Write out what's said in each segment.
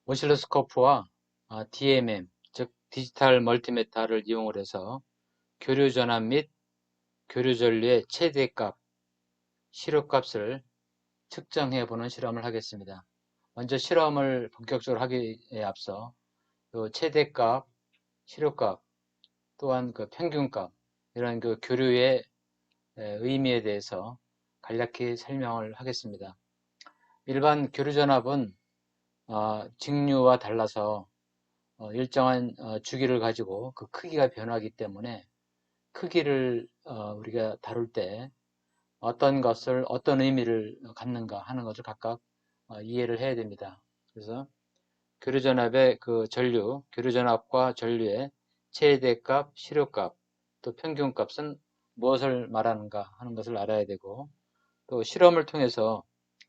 오실로스코프와 DMM, 즉 디지털 멀티미터를 이용을 해서 교류 전압 및 교류 전류의 최대값, 시료값을 측정해 보는 실험을 하겠습니다. 먼저 실험을 본격적으로 하기에 앞서 요 최대값, 시료값, 또한 그 평균값, 이런 그 교류의 의미에 대해서 간략히 설명을 하겠습니다. 일반 교류 전압은 직류와 달라서 일정한 주기를 가지고 그 크기가 변하기 때문에 크기를 우리가 다룰 때 어떤 것을 어떤 의미를 갖는가 하는 것을 각각 이해를 해야 됩니다. 그래서 교류전압의 그 전류, 교류전압과 전류의 최대값, 시료값, 또 평균값은 무엇을 말하는가 하는 것을 알아야 되고, 또 실험을 통해서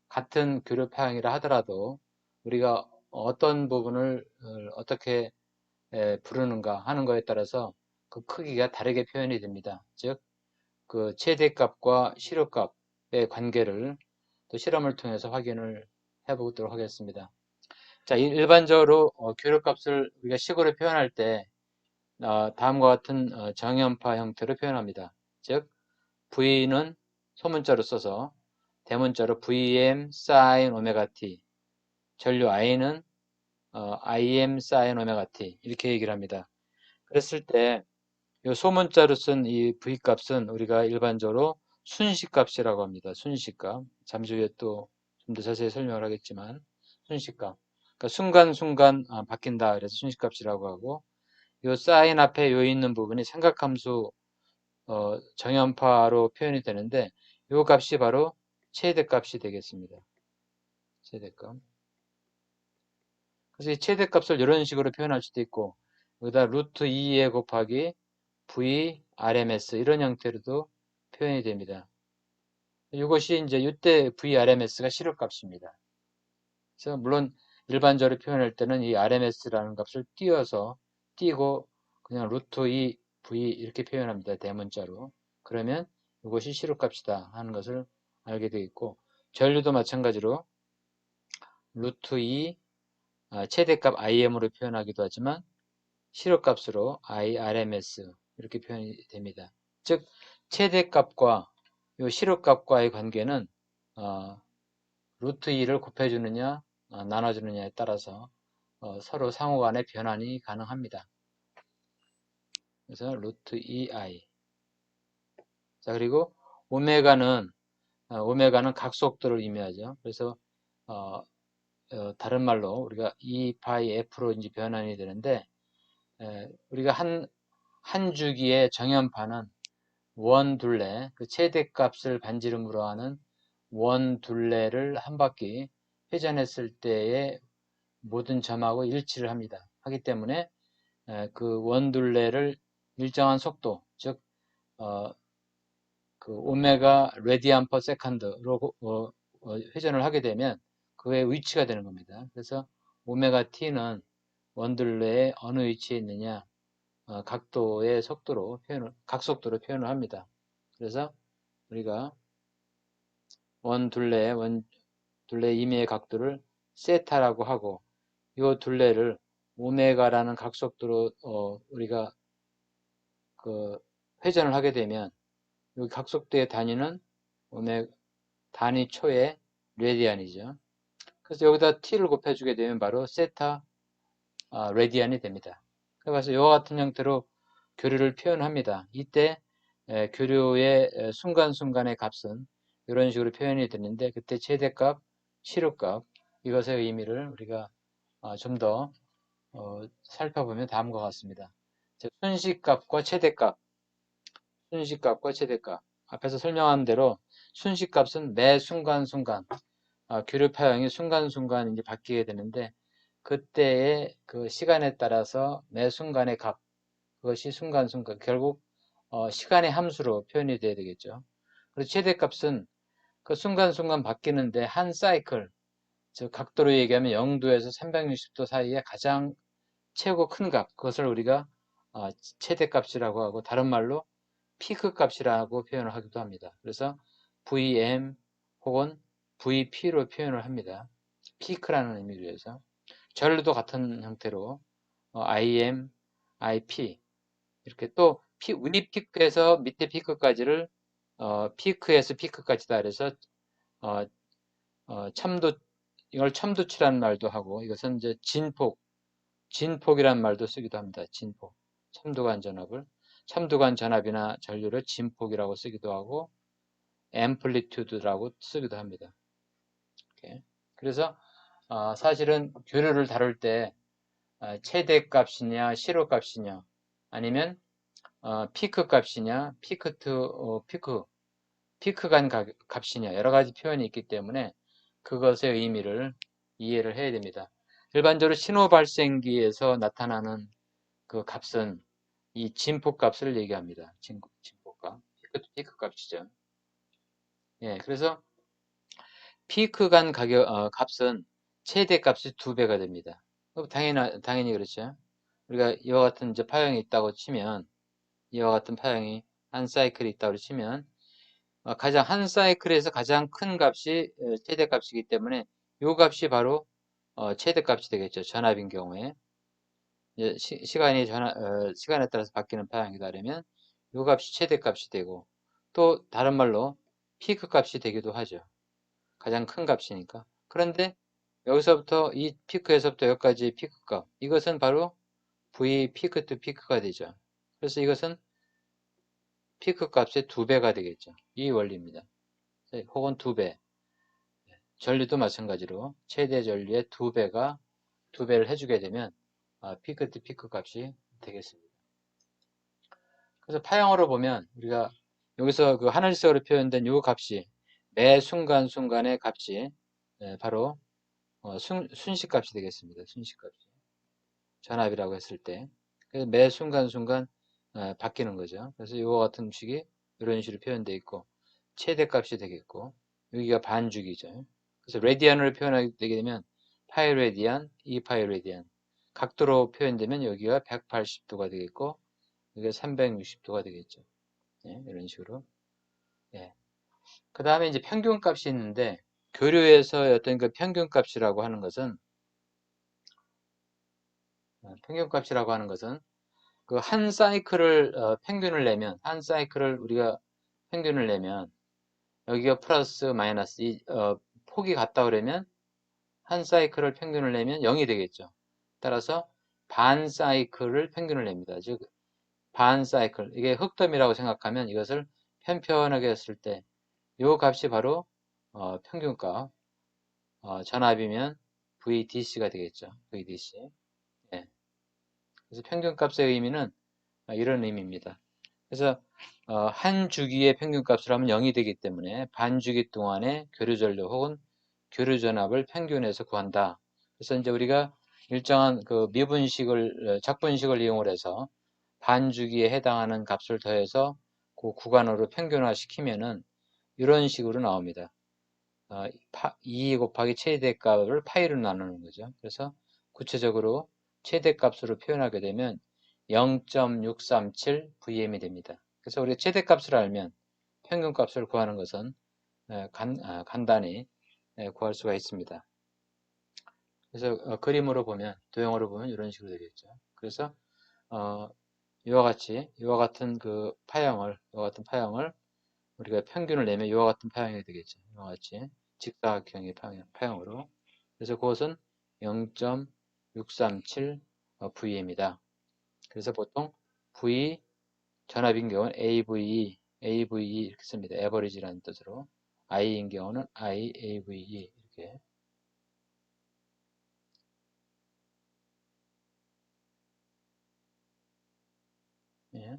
같은 교류 파형이라 하더라도 우리가 어떤 부분을 어떻게 부르는가 하는 것에 따라서 그 크기가 다르게 표현이 됩니다. 즉, 그 최대값과 시료값의 관계를 또 실험을 통해서 확인을 해보도록 하겠습니다. 자, 일반적으로 교류값을 우리가 식으로 표현할 때 다음과 같은 정연파 형태로 표현합니다. 즉, V는 소문자로 써서 대문자로 Vm sin 오메가 t, 전류 I는 Im sin 오메가 t 이렇게 얘기를 합니다. 그랬을 때 이 소문자로 쓴 이 V값은 우리가 일반적으로 순시값이라고 합니다. 순시값. 잠시 후에 또 좀 더 자세히 설명을 하겠지만 순시값. 그러니까 순간순간 바뀐다 그래서 순시값이라고 하고, 이 사인 앞에 요 있는 부분이 삼각함수 정연파로 표현이 되는데 이 값이 바로 최대값이 되겠습니다. 최대값. 그래서 이 최대값을 이런 식으로 표현할 수도 있고, 여기다 루트 2에 곱하기 V, RMS 이런 형태로도 표현이 됩니다. 이것이 이제 이때 VRMS가 시료값입니다. 그래서 물론 일반적으로 표현할 때는 이 RMS라는 값을 띄고 그냥 루트 2 V 이렇게 표현합니다. 대문자로. 그러면 이것이 시료값이다 하는 것을 알게 되겠고, 전류도 마찬가지로 루트 2 최대값 IM으로 표현하기도 하지만 시료값으로 IRMS 이렇게 표현이 됩니다. 즉 최대값과 이 시료값과의 관계는 루트 2를 곱해주느냐 나눠주느냐에 따라서 서로 상호간의 변환이 가능합니다. 그래서 루트 2i. 자, 그리고 오메가는 각속도를 의미하죠. 그래서 다른 말로 우리가 2파이 f로 이제 변환이 되는데, 우리가 한 주기의 정연파는 원 둘레, 그 최대값을 반지름으로 하는 원 둘레를 한 바퀴 회전했을 때의 모든 점하고 일치를 합니다. 하기 때문에 그 원 둘레를 일정한 속도, 즉 그 오메가 레디안 퍼 세컨드로 회전을 하게 되면 그의 위치가 되는 겁니다. 그래서 오메가 t는 원 둘레의 어느 위치에 있느냐 각도의 각속도로 표현을 합니다. 그래서 우리가 원 둘레 임의의 각도를 세타라고 하고, 이 둘레를 오메가라는 각속도로 우리가 그 회전을 하게 되면 이 각속도의 단위는 단위 초의 레디안이죠. 그래서 여기다 t를 곱해주게 되면 바로 세타 레디안이 됩니다. 그래서 이와 같은 형태로 교류를 표현합니다. 이때 교류의 순간순간의 값은 이런 식으로 표현이 되는데, 그때 최대값, 시료값 이것의 의미를 우리가 좀 더 살펴보면 다음과 같습니다. 순시값과 최대값, 순시값과 최대값. 앞에서 설명한 대로 순시값은 매 순간순간 교류 파형이 순간순간 이제 바뀌게 되는데, 그때의 그 시간에 따라서 매 순간의 값, 그것이 순간순간 결국 시간의 함수로 표현이 돼야 되겠죠. 그리고 최대값은 그 순간순간 바뀌는데 한 사이클, 즉 각도로 얘기하면 0도에서 360도 사이에 가장 최고 큰 값, 그것을 우리가 최대값이라고 하고, 다른 말로 피크 값이라고 표현을 하기도 합니다. 그래서 VM 혹은 VP로 표현을 합니다. 피크라는 의미로 해서. 전류도 같은 형태로 IM, IP 이렇게 또 위 피크에서 밑에 피크까지를 피크에서 피크까지다 그래서 어, 첨도 이걸 첨도치라는 말도 하고 이것은 이제 진폭이라는 말도 쓰기도 합니다. 진폭. 첨도간 전압을 첨도간 전압이나 전류를 진폭이라고 쓰기도 하고 앰플리튜드라고 쓰기도 합니다. 이렇게. 그래서 사실은 교류를 다룰 때 최대값이냐 실호값이냐 아니면 피크 값이냐 피크 간 값이냐 여러 가지 표현이 있기 때문에 그것의 의미를 이해를 해야 됩니다. 일반적으로 신호 발생기에서 나타나는 그 값은 이 진폭 값을 얘기합니다. 진폭 값. 피크 값이죠. 예, 그래서 피크 간 값은 최대 값이 2배가 됩니다. 당연히 그렇죠. 우리가 이와 같은 이제 파형이 있다고 치면 이와 같은 파형이 한 사이클이 있다고 치면 한 사이클에서 가장 큰 값이 최대 값이기 때문에 이 값이 바로 최대 값이 되겠죠. 전압인 경우에 시간에 따라서 바뀌는 파형이다 그러면 이 값이 최대 값이 되고 또 다른 말로 피크 값이 되기도 하죠. 가장 큰 값이니까. 그런데 여기서부터 이 피크에서부터 여기까지 피크 값 이것은 바로 V 피크 투 피크가 되죠. 그래서 이것은 피크 값의 2배가 되겠죠. 이 원리입니다. 혹은 2배. 전류도 마찬가지로 최대 전류의 2배를 해주게 되면 피크 투 피크 값이 되겠습니다. 그래서 파형으로 보면 우리가 여기서 그 하늘색으로 표현된 이 값이 매 순간순간의 값이 바로 순식값이 되겠습니다. 순식값이. 전압이라고 했을 때. 그래서 매 순간순간 바뀌는 거죠. 그래서 이와 같은 식이 이런 식으로 표현되어 있고 최대값이 되겠고 여기가 반죽이죠. 그래서 레디안으로 표현하게 되게 되면 파이 레디안, 2파이 레디안 각도로 표현되면 여기가 180도가 되겠고 여기가 360도가 되겠죠. 네, 이런 식으로. 예. 그 다음에 이제 평균값이 있는데 교류에서 어떤 그 평균값이라고 하는 것은 그 한 사이클을 한 사이클을 우리가 평균을 내면 여기가 플러스 마이너스 폭이 같다 그러면 한 사이클을 평균을 내면 0이 되겠죠. 따라서 반 사이클을 평균을 냅니다. 즉 반 사이클 이게 흑점이라고 생각하면 이것을 편편하게 했을 때 이 값이 바로 평균값 전압이면 VDC가 되겠죠. VDC. 예. 그래서 평균값의 의미는 이런 의미입니다. 그래서 한 주기의 평균값을 하면 0이 되기 때문에 반주기 동안의 교류전류 혹은 교류전압을 평균해서 구한다. 그래서 이제 우리가 일정한 그 적분식을 이용을 해서 반주기에 해당하는 값을 더해서 그 구간으로 평균화 시키면은 이런 식으로 나옵니다. 2 곱하기 최대값을 파이로 나누는 거죠. 그래서 구체적으로 최대값으로 표현하게 되면 0.637 VM이 됩니다. 그래서 우리가 최대값을 알면 평균값을 구하는 것은 간단히 구할 수가 있습니다. 그래서 그림으로 보면 도형으로 보면 이런 식으로 되겠죠. 그래서 이와 같은 그 이와 같은 파형을 우리가 평균을 내면 이와 같은 파형이 되겠죠. 이와 같이 직사각형의 파형으로. 그래서 그것은 0.637 VM이다. 그래서 보통 V 전압인 경우는 AVE 이렇게 씁니다. 에버리지라는 뜻으로. I인 경우는 IAVE 이렇게. 예.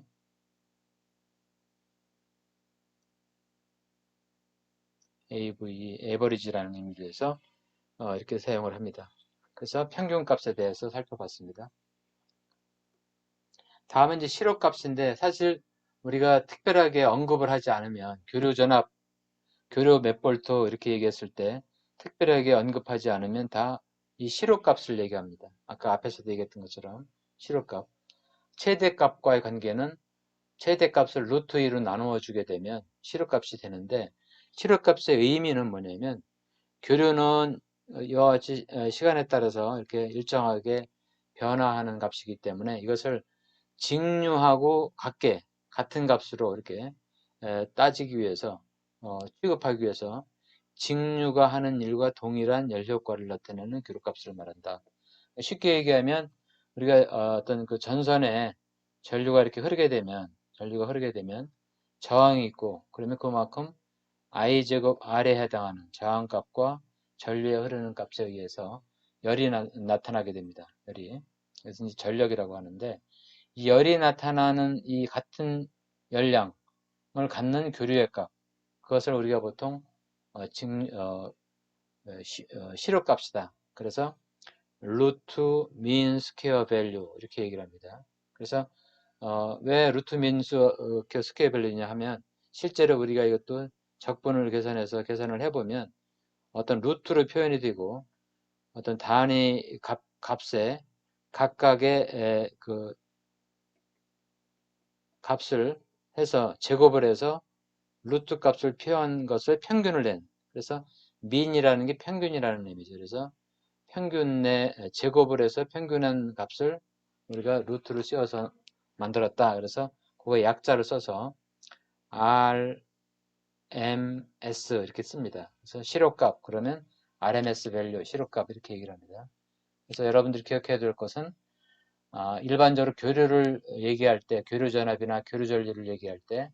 AVE, 에버리지라는 의미로 해서 이렇게 사용을 합니다. 그래서 평균값에 대해서 살펴봤습니다. 다음은 이제 실호값인데 사실 우리가 특별하게 언급을 하지 않으면 교류전압, 교류 몇 볼트 이렇게 얘기했을 때 특별하게 언급하지 않으면 다 이 실호값을 얘기합니다. 아까 앞에서도 얘기했던 것처럼 실호값. 최대값과의 관계는 최대값을 루트 2로 나누어 주게 되면 실호값이 되는데 실호값의 의미는 뭐냐면 교류는 이와 같이 시간에 따라서 이렇게 일정하게 변화하는 값이기 때문에 이것을 직류하고 같은 값으로 이렇게 따지기 위해서 취급하기 위해서 직류가 하는 일과 동일한 열 효과를 나타내는 교류값을 말한다. 쉽게 얘기하면 우리가 어떤 그 전선에 전류가 흐르게 되면 저항이 있고 그러면 그만큼 I 제곱 R에 해당하는 저항값과 전류에 흐르는 값에 의해서 열이 나타나게 됩니다. 열이. 그래서 이제 전력이라고 하는데 이 열이 나타나는 이 같은 열량을 갖는 교류의 값, 그것을 우리가 보통 시료값이다. 그래서 루트 민 스퀘어 밸류 이렇게 얘기를 합니다. 그래서 왜 루트 민 스퀘어 밸류냐 하면 실제로 우리가 이것도 적분을 계산해서 계산을 해보면 어떤 루트로 표현이 되고 어떤 단위 값에 각각의 그 값을 해서 제곱을 해서 루트 값을 표현한 것을 평균을 낸, 그래서 민이라는 게 평균이라는 의미죠. 그래서 평균 내 제곱을 해서 평균한 값을 우리가 루트를 씌워서 만들었다. 그래서 그거 약자를 써서 RMS 이렇게 씁니다. 그래서 시료값 그러면 RMS 밸류 시료값 이렇게 얘기를 합니다. 그래서 여러분들이 기억해야 될 것은 일반적으로 교류를 얘기할 때, 교류전압이나 교류전류를 얘기할 때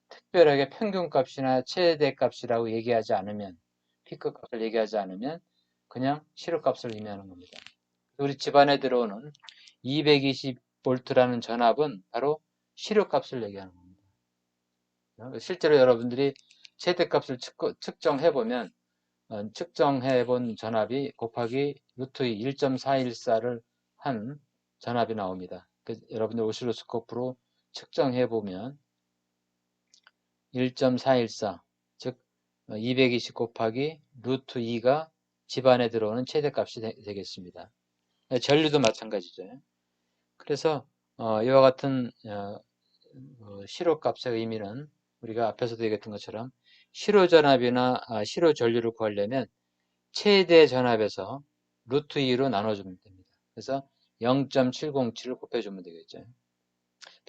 특별하게 평균값이나 최대값이라고 얘기하지 않으면, 피크값을 얘기하지 않으면 그냥 시료값을 의미하는 겁니다. 우리 집안에 들어오는 220V라는 전압은 바로 시료값을 얘기하는 겁니다. 실제로 여러분들이 최대값을 측정해보면 측정해본 전압이 곱하기 루트 1.414를 한 전압이 나옵니다. 여러분들 오실로스코프로 측정해보면 1.414, 즉 220 곱하기 루트 2가 집안에 들어오는 최대값이 되겠습니다. 전류도 마찬가지죠. 그래서 이와 같은 시료값의 의미는 우리가 앞에서도 얘기했던 것처럼 시료전압이나 시료전류를 구하려면 최대 전압에서 루트 2로 나눠주면 됩니다. 그래서 0.707을 곱해주면 되겠죠.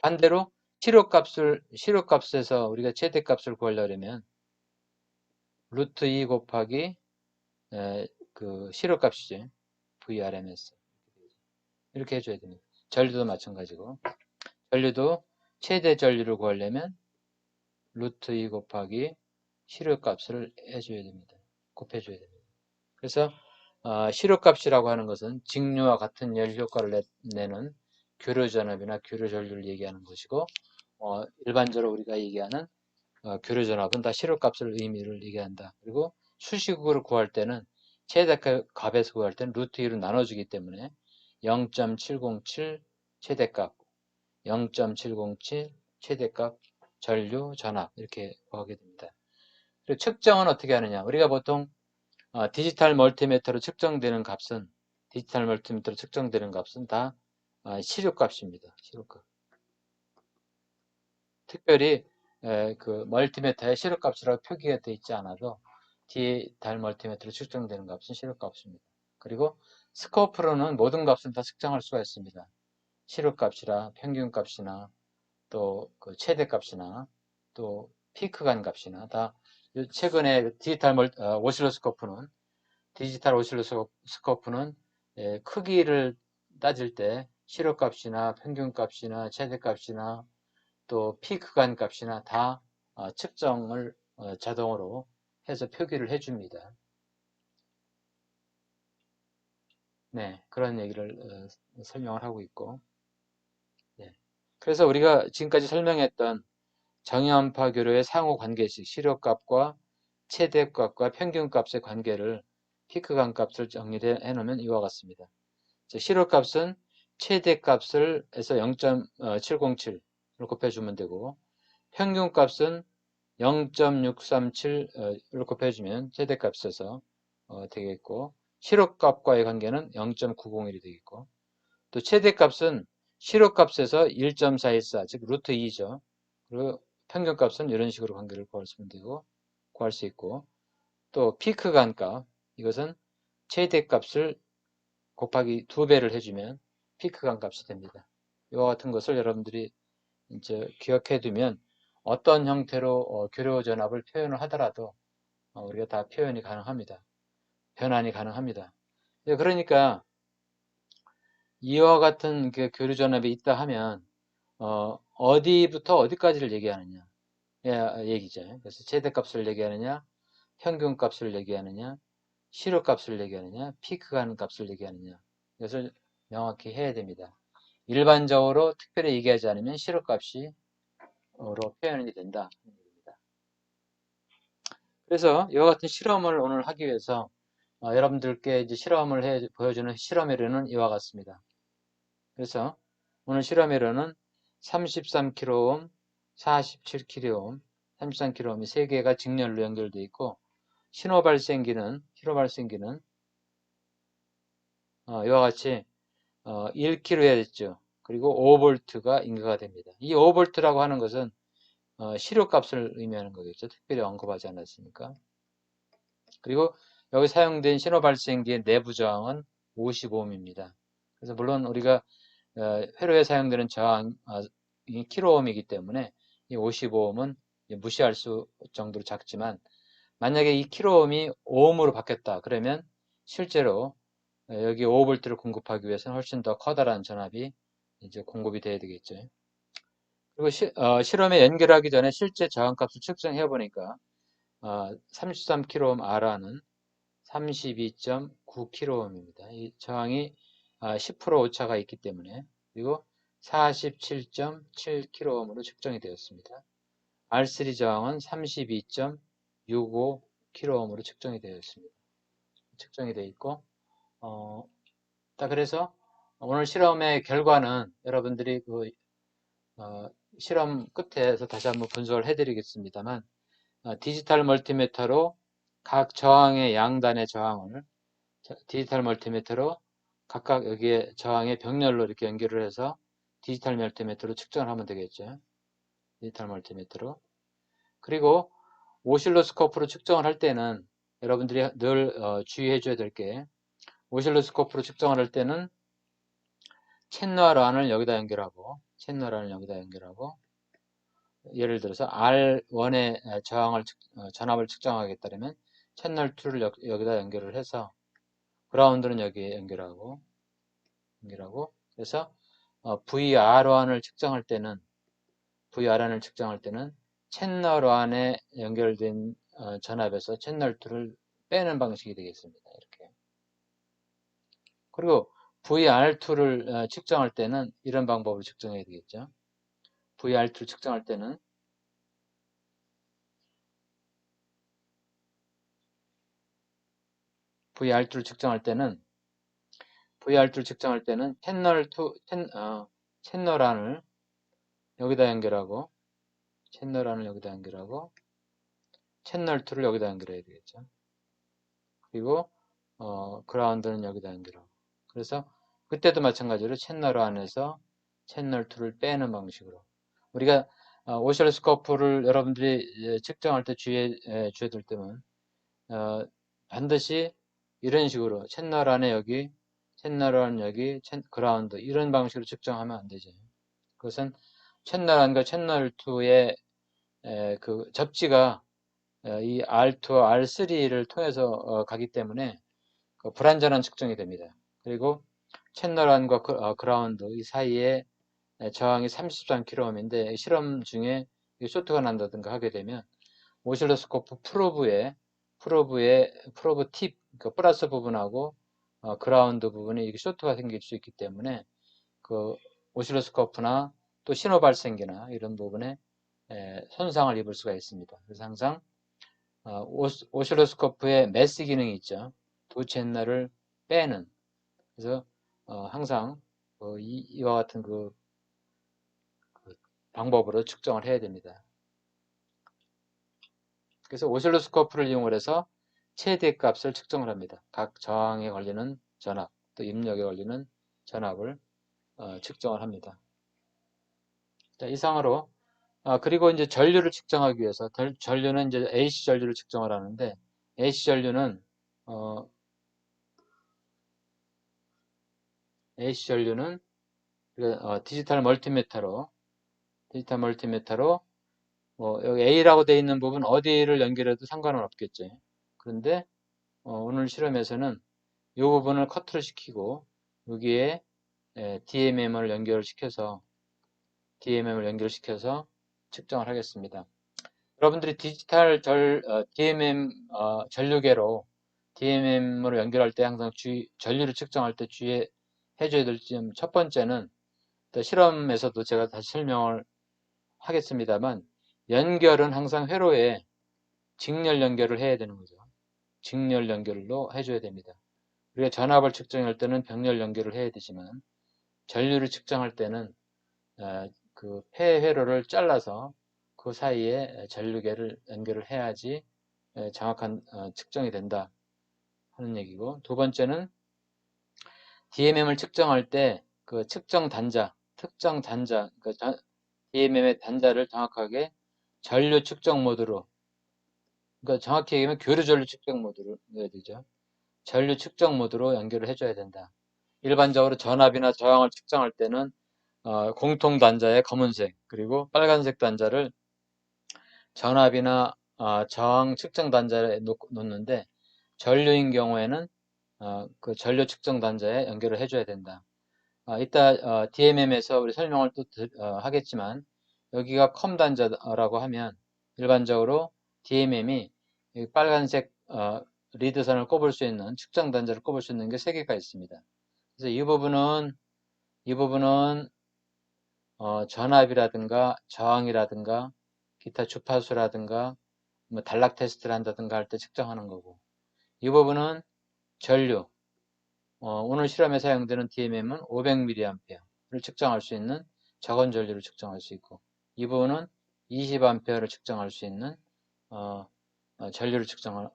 반대로 시료값에서 우리가 최대값을 구하려면 루트 2 곱하기 그 시료값이죠. VRMS 이렇게 해줘야 됩니다. 전류도 마찬가지고 전류도 최대 전류를 구하려면 루트 2 곱하기 시료값을 해줘야 됩니다. 곱해줘야 됩니다. 그래서 시료값이라고 하는 것은 직류와 같은 열 효과를 내는 교류전압이나 교류전류를 얘기하는 것이고 일반적으로 우리가 얘기하는 교류전압은 다 시료값을 의미를 얘기한다. 그리고 수식으로 구할 때는 최대값에서 구할 때는 루트 2로 나눠주기 때문에 0.707 최대값, 0.707 최대값 전류 전압 이렇게 구하게 됩니다. 그리고 측정은 어떻게 하느냐? 우리가 보통 디지털 멀티미터로 측정되는 값은 다 시료값입니다. 시료값. 특별히 그 멀티미터의 시료값이라고 표기가 되어 있지 않아도 디지털 멀티미터로 측정되는 값은 시료값입니다. 그리고 스코프로는 모든 값을 다 측정할 수가 있습니다. 시료값이나 평균값이나 또 그 최대값이나 또 피크간 값이나 다 최근에 디지털 오실로스코프는 크기를 따질 때 시료값이나 평균값이나 최대값이나 또 피크간 값이나 다 측정을 자동으로 해서 표기를 해줍니다. 네, 그런 얘기를 설명을 하고 있고, 네. 그래서 우리가 지금까지 설명했던 정연파 교류의 상호 관계식, 시료값과 최대값과 평균값의 관계를 피크간 값을 정리해 놓으면 이와 같습니다. 시료값은 최대값을 해서 0.707을 곱해주면 되고 평균값은 0.637을 곱해주면 최대값에서 되겠고 시료값과의 관계는 0.901이 되겠고 또 최대값은 시료값에서 1.414 즉 루트 2죠. 그리고 평균값은 이런 식으로 관계를 구할 수 있고 또 피크간 값 이것은 최대값을 곱하기 2배를 해주면 피크간 값이 됩니다. 이와 같은 것을 여러분들이 이제 기억해 두면 어떤 형태로 교류 전압을 표현을 하더라도 우리가 다 표현이 가능합니다. 변환이 가능합니다. 그러니까 이와 같은 그 교류 전압이 있다 하면 어디부터 어디까지를 얘기하느냐 얘기죠. 그래서 최대값을 얘기하느냐, 평균값을 얘기하느냐, 실효값을 얘기하느냐, 피크간 값을 얘기하느냐, 이것을 명확히 해야 됩니다. 일반적으로 특별히 얘기하지 않으면 실효값이 로 표현이 된다. 그래서 이와 같은 실험을 오늘 하기 위해서 여러분들께 이제 실험을 보여주는 실험회로는 이와 같습니다. 그래서 오늘 실험회로는 33kΩ, 47kΩ, 33kΩ이 3개가 직렬로 연결되어 있고 신호 발생기는 이와 같이 1kHz 됐죠. 그리고 5V가 인가가 됩니다. 이 5V라고 하는 것은 실효값을 의미하는 거겠죠. 특별히 언급하지 않았으니까. 그리고 여기 사용된 신호 발생기의 내부 저항은 55ohm입니다. 그래서 물론 우리가 회로에 사용되는 저항이 킬로옴이기 때문에 이 55ohm은 무시할 수 정도로 작지만 만약에 이 킬로옴이 오음으로 바뀌었다 그러면 실제로 여기 5V를 공급하기 위해서는 훨씬 더 커다란 전압이 이제 공급이 돼야 되겠죠. 그리고 실험에 연결하기 전에 실제 저항값을 측정해 보니까 33kΩ R화는 32.9kΩ입니다. 이 저항이 10% 오차가 있기 때문에 그리고 47.7kΩ으로 측정이 되었습니다. R3 저항은 32.65kΩ으로 측정이 되어 있습니다. 측정이 되어 있고 그래서 오늘 실험의 결과는 여러분들이 그 실험 끝에서 다시 한번 분석을 해드리겠습니다만 디지털 멀티미터로 각 저항의 양단의 저항을 디지털 멀티미터로 각각 여기에 저항의 병렬로 이렇게 연결을 해서 디지털 멀티미터로 측정을 하면 되겠죠. 디지털 멀티미터로. 그리고 오실로스코프로 측정을 할 때는 여러분들이 늘 주의해 줘야 될 게 오실로스코프로 측정을 할 때는 채널1을 여기다 연결하고 예를 들어서 R1의 전압을 측정하겠다면 채널2를 여기다 연결을 해서 그라운드는 여기에 연결하고 그래서 VR1을 측정할 때는 채널1에 연결된 전압에서 채널2를 빼는 방식이 되겠습니다. 이렇게. 그리고 VR2를 측정할 때는 이런 방법으로 측정해야 되겠죠. VR2를 측정할 때는 VR2를 측정할 때는 채널1을 여기다 연결하고 채널2를 여기다 연결해야 되겠죠. 그리고 그라운드는 여기다 연결하고 그래서 그때도 마찬가지로 채널1에서 채널2를 빼는 방식으로 우리가 오실로스코프를 여러분들이 측정할 때 주의해 줘야 될 때는 반드시 이런 식으로 채널1에 여기 채널1 여기 그라운드 이런 방식으로 측정하면 안 되죠. 그것은 채널1과 채널2의 그 접지가 이 R2와 R3를 통해서 가기 때문에 그 불완전한 측정이 됩니다. 그리고 채널1과 그라운드 이 사이에 저항이 33kΩ인데 실험 중에 쇼트가 난다든가 하게 되면 오실로스코프 프로브 팁, 그 플러스 부분하고 그라운드 부분에 이게 쇼트가 생길 수 있기 때문에 그 오실로스코프나 또 신호 발생기나 이런 부분에 손상을 입을 수가 있습니다. 그래서 항상 오실로스코프에 매스 기능이 있죠. 두 채널을 빼는. 그래서 항상 이와 같은 그 방법으로 측정을 해야 됩니다. 그래서 오실로스코프를 이용을 해서 최대값을 측정을 합니다. 각 저항에 걸리는 전압, 또 입력에 걸리는 전압을 측정을 합니다. 자, 이상으로 그리고 이제 전류를 측정하기 위해서 전류는 이제 AC 전류를 측정을 하는데 AC 전류는 AC 전류는 디지털 멀티미터로 여기 A라고 되어 있는 부분 어디를 연결해도 상관은 없겠죠. 그런데 오늘 실험에서는 이 부분을 커트를 시키고 여기에 DMM을 연결시켜서 측정을 하겠습니다. 여러분들이 디지털 DMM 전류계로 DMM으로 연결할 때 항상 전류를 측정할 때 주의해 줘야 될 점 첫 번째는 또 실험에서도 제가 다시 설명을 하겠습니다만 연결은 항상 회로에 직렬 연결을 해야 되는 거죠. 직렬 연결로 해줘야 됩니다. 우리가 전압을 측정할 때는 병렬 연결을 해야 되지만 전류를 측정할 때는 그 폐 회로를 잘라서 그 사이에 전류계를 연결을 해야지 정확한 측정이 된다 하는 얘기고, 두 번째는 DMM을 측정할 때 그 측정 단자, 그 DMM의 단자를 정확하게 전류 측정 모드로, 그러니까 정확히 얘기하면 교류 전류 측정 모드로 넣어야 되죠. 전류 측정 모드로 연결을 해줘야 된다. 일반적으로 전압이나 저항을 측정할 때는 공통 단자에 검은색 그리고 빨간색 단자를 전압이나 저항 측정 단자에 놓는데 전류인 경우에는 그 전류 측정 단자에 연결을 해줘야 된다. 이따 DMM에서 우리 설명을 또 하겠지만 여기가 컴 단자라고 하면 일반적으로 DMM이 빨간색 리드선을 꼽을 수 있는 측정 단자를 꼽을 수 있는 게 3개가 있습니다. 그래서 이 부분은 전압이라든가 저항이라든가 기타 주파수라든가 뭐 단락 테스트를 한다든가 할 때 측정하는 거고, 이 부분은 전류, 오늘 실험에 사용되는 DMM은 500mA를 측정할 수 있는 저건 전류를 측정할 수 있고, 이 부분은 20A를 측정할 수 있는 전류를 측정할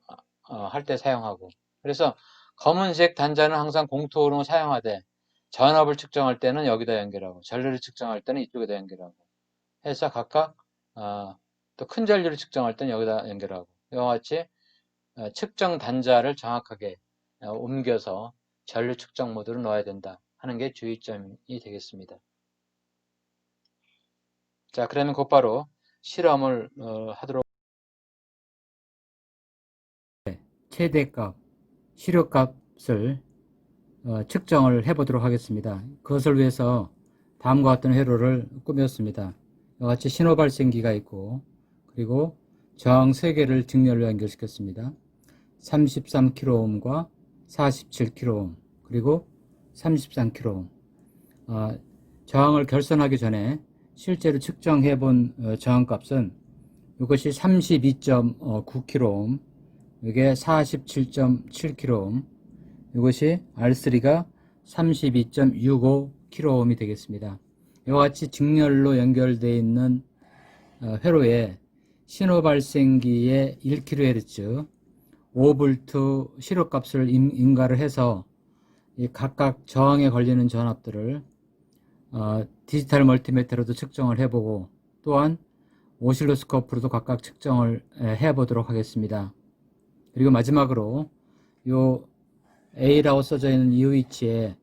때 사용하고, 그래서 검은색 단자는 항상 공통으로 사용하되 전압을 측정할 때는 여기다 연결하고 전류를 측정할 때는 이쪽에다 연결하고 해서 각각 또 큰 전류를 측정할 때는 여기다 연결하고, 이와 같이 측정 단자를 정확하게 옮겨서 전류 측정 모드로 넣어야 된다 하는 게 주의점이 되겠습니다. 자, 그러면 곧바로 실험을 하도록. 최대값, 시료값을 측정을 해보도록 하겠습니다. 그것을 위해서 다음과 같은 회로를 꾸몄습니다. 이와 같이 신호 발생기가 있고, 그리고 저항 3개를 직렬로 연결시켰습니다. 33kΩ과 47kΩ, 그리고 33kΩ. 저항을 결선하기 전에 실제로 측정해 본 저항값은 이것이 32.9kΩ, 이게 47.7kΩ, 이것이 R3가 32.65kΩ이 되겠습니다. 이와 같이 직렬로 연결되어 있는 회로에 신호 발생기에 1kHz, 5V 시료값을 인가를 해서 각각 저항에 걸리는 전압들을 디지털 멀티미터로도 측정을 해보고, 또한 오실로스코프로도 각각 측정을 해보도록 하겠습니다. 그리고 마지막으로 요 A라고 써져 있는 이 위치에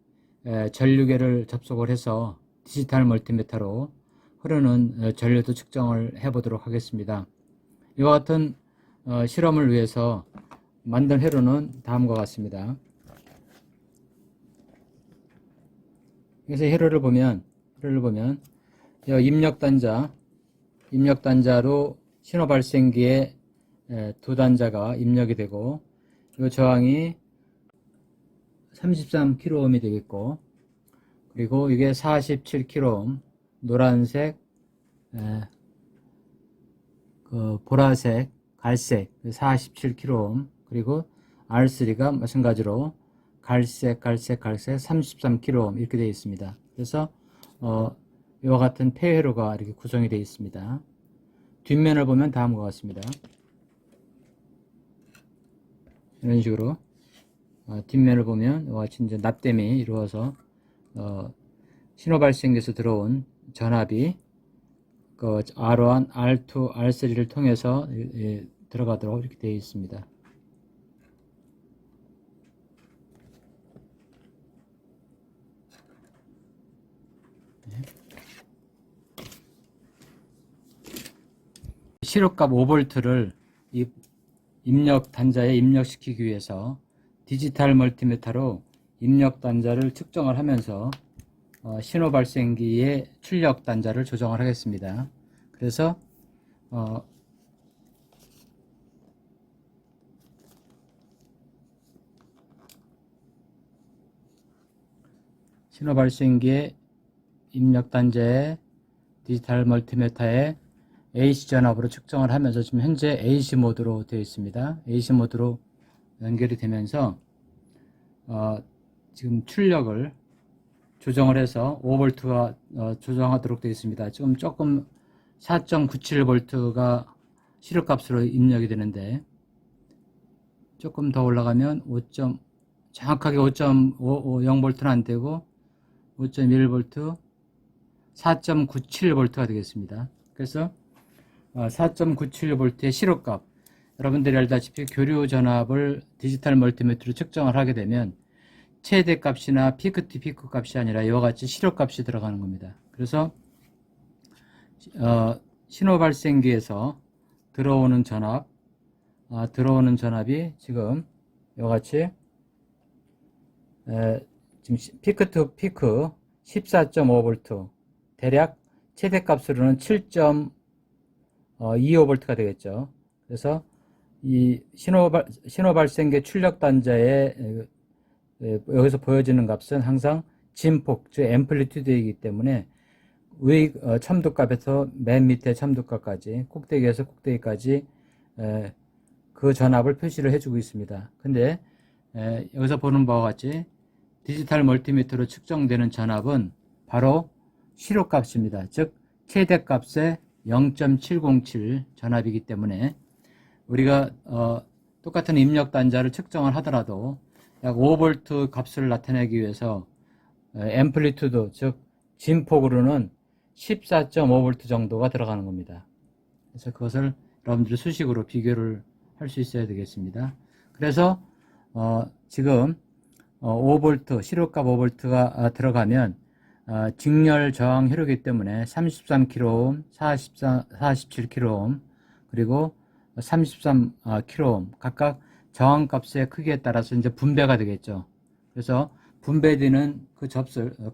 전류계를 접속을 해서 디지털 멀티미터로 흐르는 전류도 측정을 해보도록 하겠습니다. 이와 같은 실험을 위해서 만든 회로는 다음과 같습니다. 그래서 회로를 보면 입력 단자로 신호 발생기에 2단자가 입력이 되고, 이 저항이 33kΩ이 되겠고, 그리고 이게 47kΩ, 노란색, 보라색, 갈색 47kΩ, 그리고 R3가 마찬가지로 갈색 33kΩ 이렇게 되어 있습니다. 그래서 이와 같은 폐회로가 이렇게 구성이 되어 있습니다. 뒷면을 보면 다음과 같습니다. 이런 식으로 뒷면을 보면 이와 같이 이제 납땜이 이루어서 신호 발생기에서 들어온 전압이 그 R1, R2, R3를 통해서 들어가도록 이렇게 되어 있습니다. 시력값 5V를 이 입력 단자에 입력시키기 위해서 디지털 멀티미터로 입력 단자를 측정을 하면서 신호 발생기의 출력 단자를 조정을 하겠습니다. 그래서 신호 발생기의 입력 단자에 디지털 멀티미터에 AC 전압으로 측정을 하면서 지금 현재 AC 모드로 되어 있습니다. AC 모드로 연결이 되면서 지금 출력을 조정을 해서 5V가 조정하도록 되어 있습니다. 지금 조금 4.97V가 시력값으로 입력이 되는데 조금 더 올라가면 정확하게 5.0V는 안 되고 5.1V, 4.97V가 되겠습니다. 그래서 4.97V의 시력값, 여러분들이 알다시피 교류 전압을 디지털 멀티미터로 측정을 하게 되면 최대값이나 피크 투 피크 값이 아니라 이와 같이 시력값이 들어가는 겁니다. 그래서 신호 발생기에서 들어오는 전압이 지금 이와 같이 지금 피크 투 피크 14.5V, 대략 최대값으로는 7.25V가 되겠죠. 그래서 이 신호 발생기 출력 단자에 여기서 보여지는 값은 항상 진폭, 즉 앰플리튜드이기 때문에 위 첨두값에서 맨 밑에 첨두값까지, 꼭대기에서 꼭대기까지 그 전압을 표시를 해주고 있습니다. 근데 여기서 보는 바와 같이 디지털 멀티미터로 측정되는 전압은 바로 시력값입니다. 즉 최대값의 0.707 전압이기 때문에 우리가 똑같은 입력 단자를 측정을 하더라도 약 5V 값을 나타내기 위해서 앰플리튜드, 즉 진폭으로는 14.5V 정도가 들어가는 겁니다. 그래서 그것을 여러분들이 수식으로 비교를 할 수 있어야 되겠습니다. 그래서 지금 5V, 시력값 5V가 들어가면 직렬 저항 효력이기 때문에 33kΩ, 47kΩ, 그리고 33kΩ 각각 저항값의 크기에 따라서 이제 분배가 되겠죠. 그래서 분배되는 그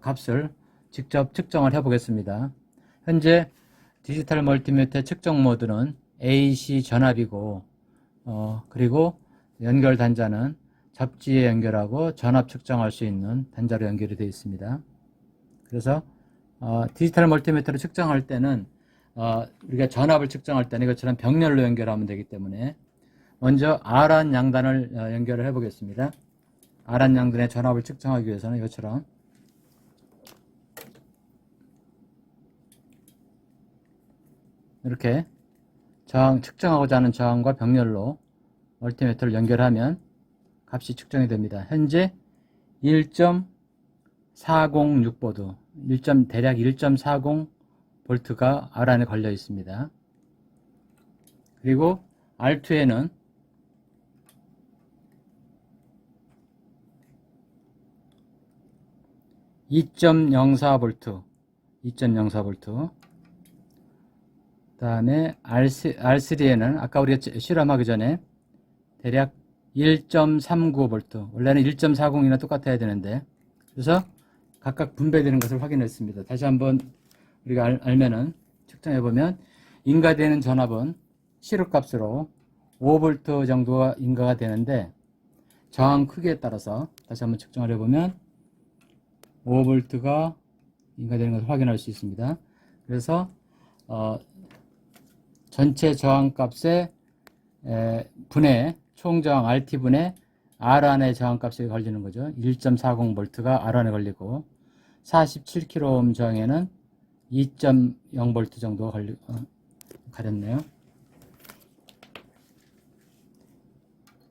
값을 직접 측정을 해 보겠습니다. 현재 디지털 멀티미터 측정 모드는 AC 전압이고 그리고 연결 단자는 잡지에 연결하고 전압 측정할 수 있는 단자로 연결이 되어 있습니다. 그래서 디지털 멀티미터를 측정할 때는 우리가 전압을 측정할 때는 이것처럼 병렬로 연결하면 되기 때문에 먼저 R한 양단을 연결을 해 보겠습니다. R한 양단의 전압을 측정하기 위해서는 이것처럼 이렇게 측정하고자 하는 저항과 병렬로 멀티미터를 연결하면 값이 측정이 됩니다. 현재 1.406V, 대략 1.40V가 R 안에 걸려 있습니다. 그리고 R2에는 2.04V, 그 다음에 R3에는 아까 우리가 실험하기 전에 대략 1.39V, 원래는 1.40이나 똑같아야 되는데, 그래서 각각 분배되는 것을 확인했습니다. 다시 한번 우리가 알면은 측정해보면 인가되는 전압은 시력값으로 5V 정도가 인가가 되는데 저항 크기에 따라서 다시 한번 측정을 해보면 5V가 인가되는 것을 확인할 수 있습니다. 그래서 전체 저항값의 총 저항 RT분의 R 안의 저항값이 걸리는 거죠. 1.40V가 R 안에 걸리고 47kΩ 저항에는 2.0V 정도가 가렸네요.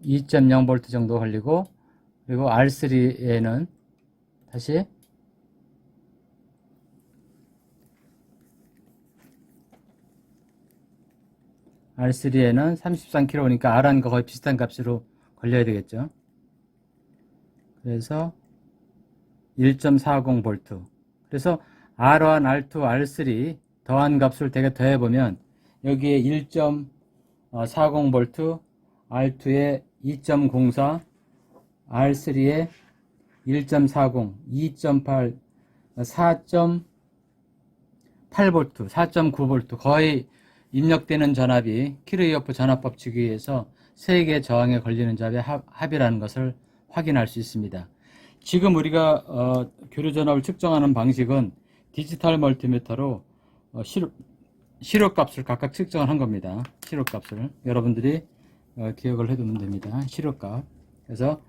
2.0V 정도 걸리고, 그리고 R3에는 다시 R3에는 33kΩ니까 R안과 거의 비슷한 값으로 걸려야 되겠죠. 그래서 1.40V. 그래서 R1, R2, R3 더한 값을 대개 더해보면 여기에 1.40V, R2에 2.04, R3에 1.40, 2.8, 4.8V, 4.9V 거의 입력되는 전압이 키르이호프 전압 법칙에 의해서 3개 저항에 걸리는 전압의 합이라는 것을 확인할 수 있습니다. 지금 우리가 교류 전압을 측정하는 방식은 디지털 멀티미터로 시료값을 각각 측정을 한 겁니다. 시료값을 여러분들이 기억을 해두면 됩니다. 시료값. 그래서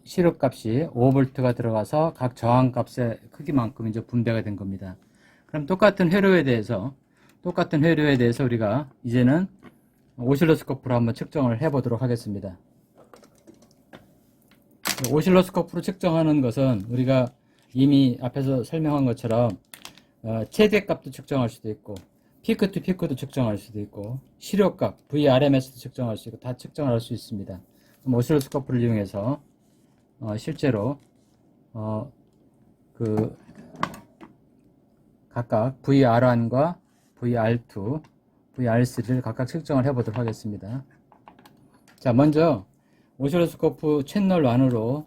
시료값이 5V가 들어가서 각 저항값의 크기만큼 이제 분배가 된 겁니다. 그럼 똑같은 회로에 대해서 우리가 이제는 오실로스코프로 한번 측정을 해 보도록 하겠습니다. 오실로스코프로 측정하는 것은 우리가 이미 앞에서 설명한 것처럼 최대값도 측정할 수도 있고 피크 투 피크도 측정할 수도 있고 시료값 VRMS도 측정할 수 있고 다 측정할 수 있습니다. 그럼 오실로스코프를 이용해서 실제로 각각 VR1과 VR2, VR3를 각각 측정을 해보도록 하겠습니다. 자, 먼저 오실로스코프 채널 1으로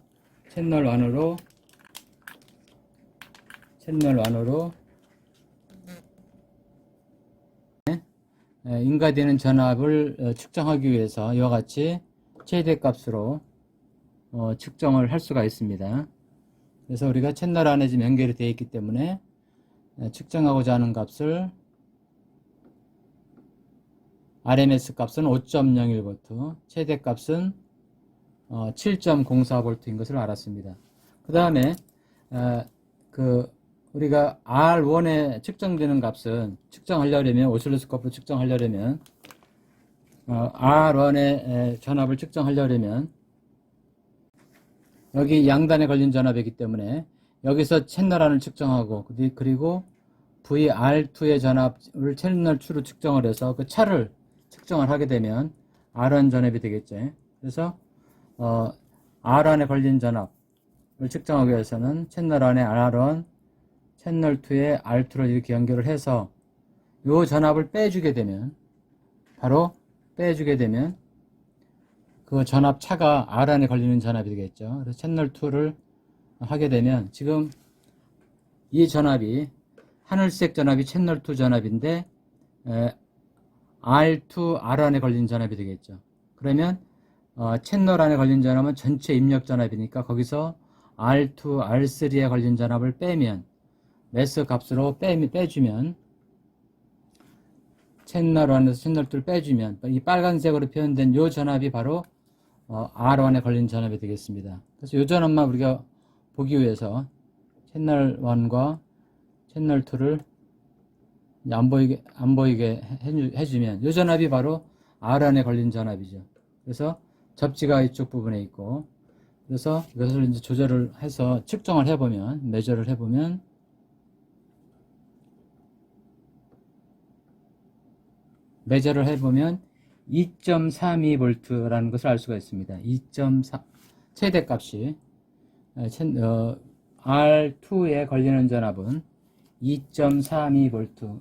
인가되는 전압을 측정하기 위해서 이와 같이 최대값으로 측정을 할 수가 있습니다. 그래서 우리가 채널 안에 지금 연결이 되어 있기 때문에 측정하고자 하는 값을 RMS 값은 5.01V, 최대값은 7.04V인 것을 알았습니다. 그 다음에 우리가 R1에 측정되는 값은 측정하려면 오실로스코프로 측정하려면 R1의 전압을 측정하려면 여기 양단에 걸린 전압이기 때문에 여기서 채널 1을 측정하고 그리고 VR2의 전압을 채널 2로 측정을 해서 그 차를 측정을 하게 되면 R1 전압이 되겠죠. 그래서 R1에 걸린 전압을 측정하기 위해서는 채널 1의 R1, 채널 2의 R2를 이렇게 연결을 해서 이 전압을 빼주게 되면 그 전압 차가 R1에 걸리는 전압이 되겠죠. 그래서 채널 2를 하게 되면 지금 이 전압이 하늘색 전압이 채널 2 전압인데 R2, R1에 걸린 전압이 되겠죠. 그러면 채널 안에 걸린 전압은 전체 입력 전압이니까 거기서 R2, R3에 걸린 전압을 빼면 매스 값으로 빼주면 채널 1에서 채널 2를 빼주면 이 빨간색으로 표현된 이 전압이 바로 R1에 걸린 전압이 되겠습니다. 그래서 이 전압만 우리가 보기 위해서 채널 1과 채널 2를 안 보이게 해주면 이 전압이 바로 R1에 걸린 전압이죠. 그래서 접지가 이쪽 부분에 있고 그래서 이것을 이제 조절을 해서 측정을 해보면 매저를 해보면 2.32V라는 것을 알 수가 있습니다. 2.4 최대값이 R2에 걸리는 전압은 2.32V,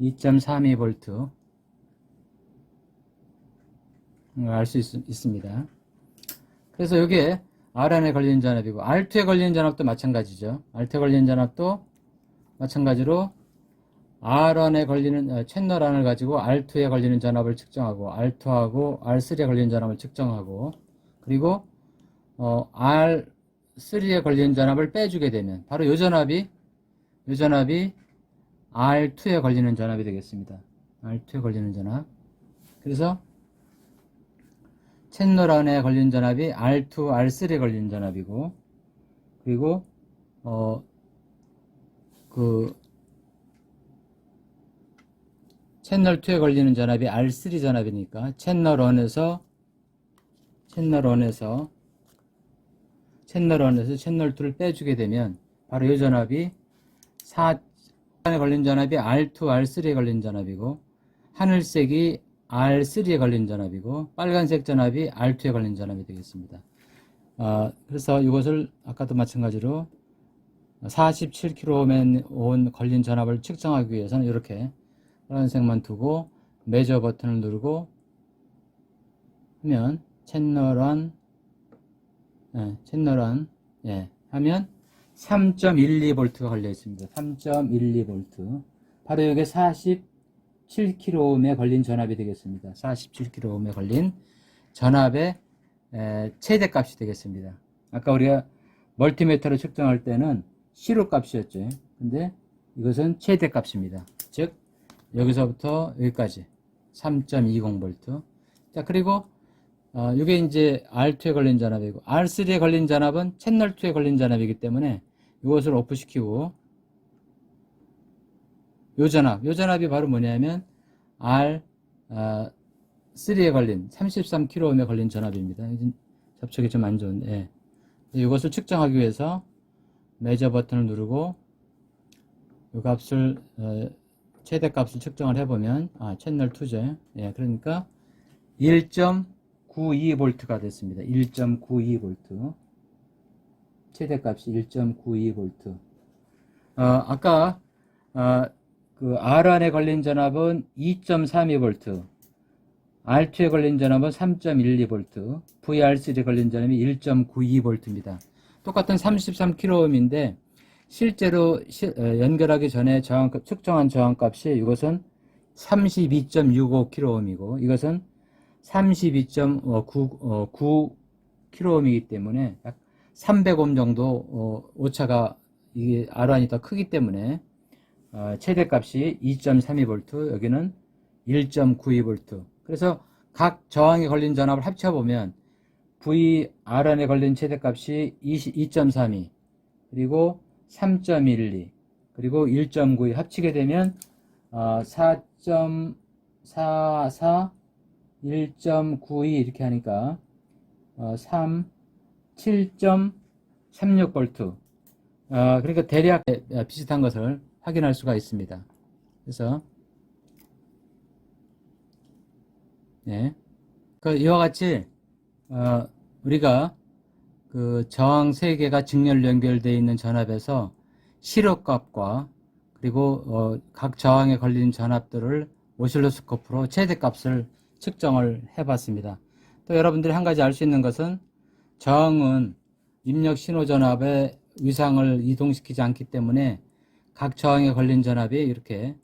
2.32V 알 수 있습니다. 그래서 이게 R1에 걸리는 전압이고 R2에 걸리는 전압도 마찬가지죠. R2에 걸리는 전압도 마찬가지로 R1에 걸리는 채널 1을 가지고 R2에 걸리는 전압을 측정하고 R2하고 R3에 걸리는 전압을 측정하고 그리고 R3에 걸리는 전압을 빼주게 되면 바로 이 전압이 R2에 걸리는 전압이 되겠습니다. R2에 걸리는 전압. 그래서 채널 안에 걸린 전압이 R2, R3에 걸린 전압이고 그리고 채널 2에 걸리는 전압이 R3 전압이니까 채널 1에서 채널 2를 빼주게 되면 바로 이 전압이 4에 걸린 전압이 R2, R3에 걸린 전압이고 하늘색이 R3에 걸린 전압이고 빨간색 전압이 R2에 걸린 전압이 되겠습니다. 그래서 이것을 아까도 마찬가지로 47kΩ 걸린 전압을 측정하기 위해서는 이렇게 빨간색만 두고 메저 버튼을 누르고 하면 채널 1 하면 3.12V가 걸려 있습니다. 3.12V. 바로 이게 47kΩ에 걸린 전압이 되겠습니다. 47kΩ에 걸린 전압의 최대값이 되겠습니다. 아까 우리가 멀티미터로 측정할 때는 시로값이었죠. 근데 이것은 최대값입니다. 즉 여기서부터 여기까지 3.20V. 자, 그리고 이게 이제 R2에 걸린 전압이고, R3에 걸린 전압은 채널 2에 걸린 전압이기 때문에 이것을 오프시키고, 요 전압이 바로 뭐냐면 R3에 걸린 33kΩ에 걸린 전압입니다. 접촉이 좀 안 좋은데, 예. 이것을 측정하기 위해서 메저 버튼을 누르고 이 값을 최대값을 측정을 해보면 채널 2죠. 예, 그러니까 1.92V가 됐습니다. 1.92V. 최대값이 1.92V. 아까 그 R1에 걸린 전압은 2.32V, R2에 걸린 전압은 3.12V, VR3에 걸린 전압이 1.92V입니다. 똑같은 33kΩ인데 실제로 연결하기 전에 측정한 저항값이 이것은 32.65kΩ이고 이것은 32.9kΩ이기 때문에 약 300옴 정도 오차가 이게 R1이 더 크기 때문에 최대값이 2.32V, 여기는 1.92V. 그래서 각 저항에 걸린 전압을 합쳐보면 VR1에 걸린 최대값이 2.32, 그리고 3.12, 그리고 1.92 합치게 되면 4.44, 1.92 이렇게 하니까 7.36V. 그러니까 대략 비슷한 것을 확인할 수가 있습니다. 그래서 이와 같이 우리가 그 저항 3개가 직렬로 연결되어 있는 전압에서 시력값과 그리고 각 저항에 걸린 전압들을 오실로스코프로 최대값을 측정을 해봤습니다. 또 여러분들이 한 가지 알 수 있는 것은 저항은 입력 신호 전압의 위상을 이동시키지 않기 때문에 각 저항에 걸린 전압이 이렇게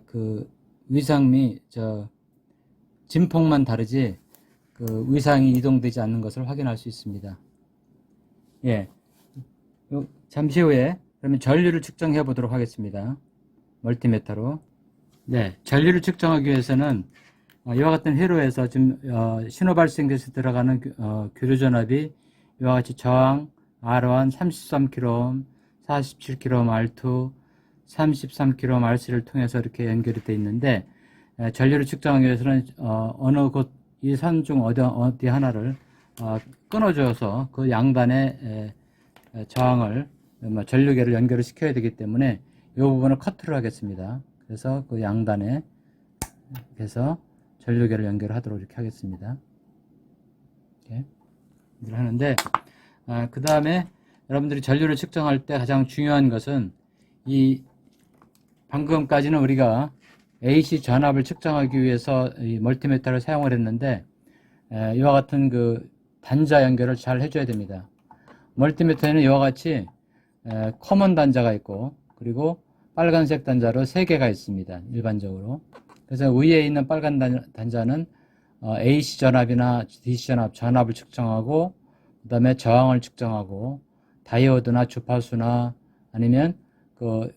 그 위상미 진폭만 다르지 그 위상이 이동되지 않는 것을 확인할 수 있습니다. 예, 잠시 후에 그러면 전류를 측정해 보도록 하겠습니다. 멀티미터로. 네, 전류를 측정하기 위해서는 이와 같은 회로에서 지금 신호 발생돼서 들어가는 교류 전압이 이와 같이 저항 R1 33kΩ, 47kΩ R2, 33kΩ R3를 통해서 이렇게 연결이 되어 있는데 전류를 측정하기 위해서는 어느 곳 이 선 중 어디 하나를 끊어줘서 그 양단에 저항을 전류계를 연결을 시켜야 되기 때문에 이 부분을 커트를 하겠습니다. 그래서 그 양단에 해서 전류계를 연결하도록 이렇게 하겠습니다. 이렇게 하는데 그 다음에 여러분들이 전류를 측정할 때 가장 중요한 것은 이 방금까지는 우리가 AC 전압을 측정하기 위해서 이 멀티미터를 사용을 했는데 이와 같은 그 단자 연결을 잘 해줘야 됩니다. 멀티미터에는 이와 같이 커먼 단자가 있고 그리고 빨간색 단자로 3개가 있습니다. 일반적으로. 그래서 위에 있는 빨간 단자는 AC 전압이나 DC 전압을 측정하고 그 다음에 저항을 측정하고 다이오드나 주파수나 아니면 그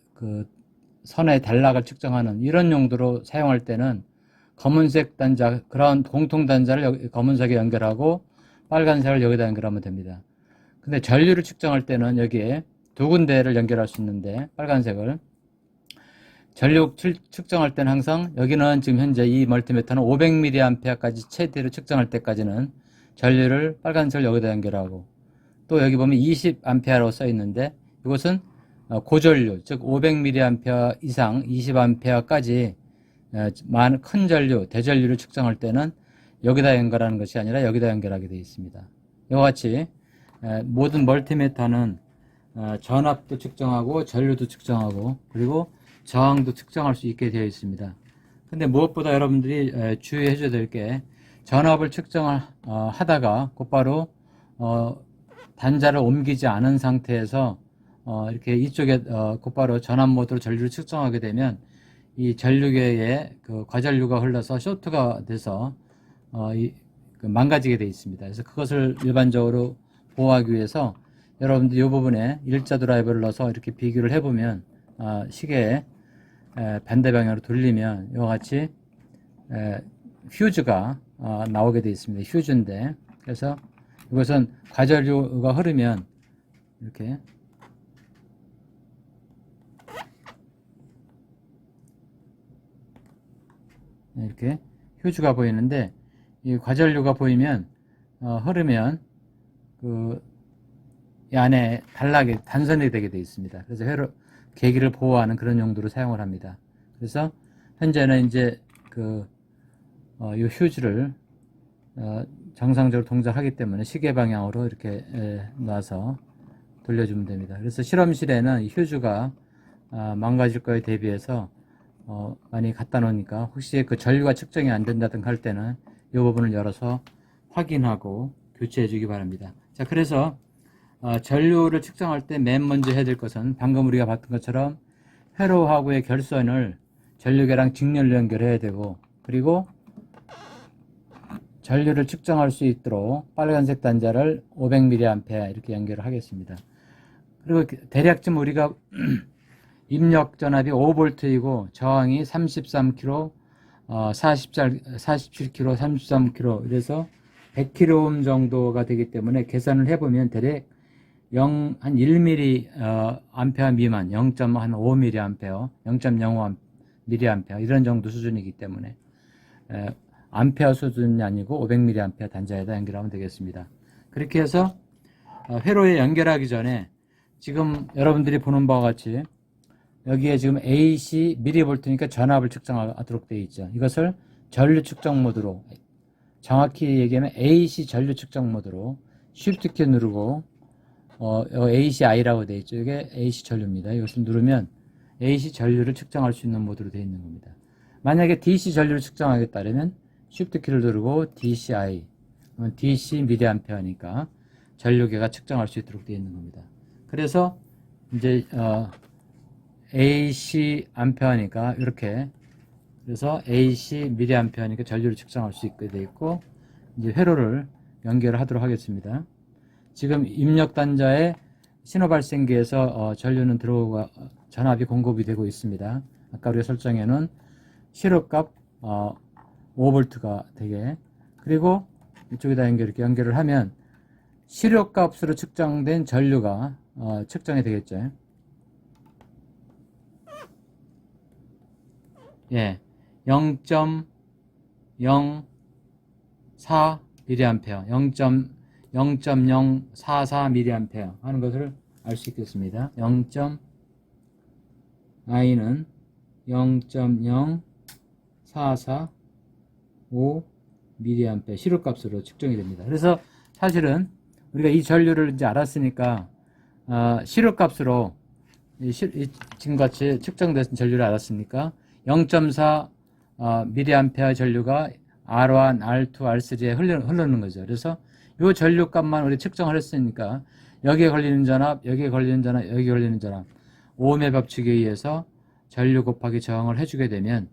선의 단락을 측정하는 이런 용도로 사용할 때는 검은색 단자, 그런 공통 단자를 검은색에 연결하고 빨간색을 여기다 연결하면 됩니다. 근데 전류를 측정할 때는 여기에 두 군데를 연결할 수 있는데 빨간색을 전류 측정할 때는 항상 여기는 지금 현재 이 멀티미터는 500mA까지 최대로 측정할 때까지는 전류를 빨간색을 여기다 연결하고 또 여기 보면 20A로 써 있는데 이것은 고전류, 즉 500mA 이상 20A까지 큰 전류, 대전류를 측정할 때는 여기다 연결하는 것이 아니라 여기다 연결하게 되어 있습니다. 이와 같이 모든 멀티미터는 전압도 측정하고 전류도 측정하고 그리고 저항도 측정할 수 있게 되어 있습니다. 근데 무엇보다 여러분들이 주의해 줘야 될 게 전압을 측정을 하다가 곧바로 단자를 옮기지 않은 상태에서 이렇게 이쪽에 곧바로 전압 모드로 전류를 측정하게 되면 이 전류계에 그 과전류가 흘러서 쇼트가 돼서 망가지게 되어 있습니다. 그래서 그것을 일반적으로 보호하기 위해서 여러분들 이 부분에 일자 드라이버를 넣어서 이렇게 비교를 해보면 시계에 반대 방향으로 돌리면 이와 같이 휴즈가 나오게 되어 있습니다. 휴즈인데 그래서 이것은 과전류가 흐르면 이렇게 휴즈가 보이는데 이 과전류가 보이면 흐르면 이 안에 단선이 되게 되어 있습니다. 그래서 계기를 보호하는 그런 용도로 사용을 합니다. 그래서 현재는 이제 이 휴즈를 정상적으로 동작하기 때문에 시계 방향으로 이렇게 놔서 돌려주면 됩니다. 그래서 실험실에는 이 휴즈가 망가질 거에 대비해서 많이 갖다 놓으니까 혹시 그 전류가 측정이 안 된다든가 할 때는 이 부분을 열어서 확인하고 교체해 주기 바랍니다. 자, 그래서 전류를 측정할 때 맨 먼저 해야 될 것은 방금 우리가 봤던 것처럼 회로하고의 결선을 전류계랑 직렬로 연결해야 되고 그리고 전류를 측정할 수 있도록 빨간색 단자를 500mA 이렇게 연결을 하겠습니다. 그리고 대략 우리가 입력 전압이 5V이고 저항이 33kV, 47kV, 33kV 이래서 100kΩ 정도가 되기 때문에 계산을 해보면 대략 한 1mA 암페어 미만 0.5mA, 0.05mA 이런 정도 수준이기 때문에 암페어 수준이 아니고 500mA 단자에다 연결하면 되겠습니다. 그렇게 해서 회로에 연결하기 전에 지금 여러분들이 보는 바와 같이 여기에 지금 AC 미리볼트니까 전압을 측정하도록 되어 있죠. 이것을 전류 측정 모드로 정확히 얘기하면 AC 전류 측정 모드로 Shift 키 누르고 ACI라고 되어 있죠. 이게 AC 전류입니다. 이것을 누르면 AC 전류를 측정할 수 있는 모드로 되어 있는 겁니다. 만약에 DC 전류를 측정하겠다면 Shift 키를 누르고 DCI DC mA니까 전류계가 측정할 수 있도록 되어 있는 겁니다. 그래서 이제 AC 암페어니까 이렇게 그래서 AC mA니까 전류를 측정할 수 있게 되어 있고 이제 회로를 연결하도록 하겠습니다. 지금 입력 단자에 신호 발생기에서 전류는 들어오고 전압이 공급이 되고 있습니다. 아까 우리가 설정해 놓은 시료값 5V가 되게 그리고 이쪽에다 이렇게 연결을 하면 시료값으로 측정된 전류가 측정이 되겠죠. 예, 0.044mA, 0.044mA 하는 것을 알 수 있겠습니다. I는 0.0445mA 시료값으로 측정이 됩니다. 그래서 사실은 우리가 이 전류를 이제 알았으니까 시료값으로 지금같이 측정된 전류를 알았으니까 0.4mA 전류가 R1, R2, R3에 흐르는 거죠. 그래서 이 전류값만 우리 측정을 했으니까 여기에 걸리는 전압, 여기에 걸리는 전압, 여기에 걸리는 전압 5ohm의 법칙에 의해서 전류 곱하기 저항을 해주게 되면